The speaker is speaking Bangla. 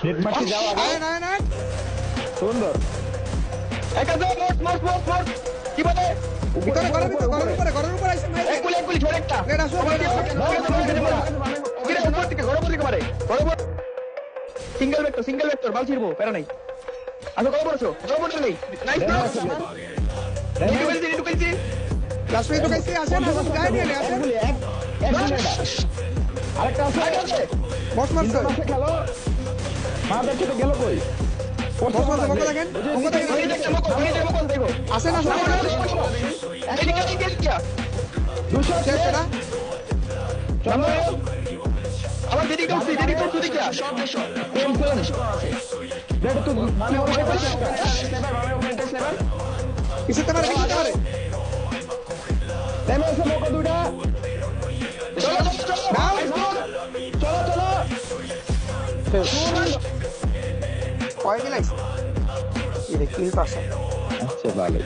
নেট মারতে যাও আগে না সুন্দর একা যাও মোট কি বলে ভিতরে ঘরের উপরে আইছে ভাই এক গুলি ঝরে একটা লেট আসো কিরে উপর থেকে ঘরের উপর থেকে মারে সিঙ্গেল ভেক্টর বাল ছিড়বো প্যারা নাই আচ্ছা ঘর নেই নাইস ঢুকেছি লাস্ট মিনিট ঢুকাইছে আসেন গায়ে নিয়ে আসেন আরেকটা আছে বস মারছে খেলো মা দেখতে গেল কই বস মারছে মকো দেখেন দেখো আসেন এদিকে 200 শেষ এটা আবার দেরি করছি দিকে দেখ তো মানে কিসেতে পারে নেমে এসে মোকা দুইটা কয় দিলাইছে এটা কিল পাশে আচ্ছা ভালো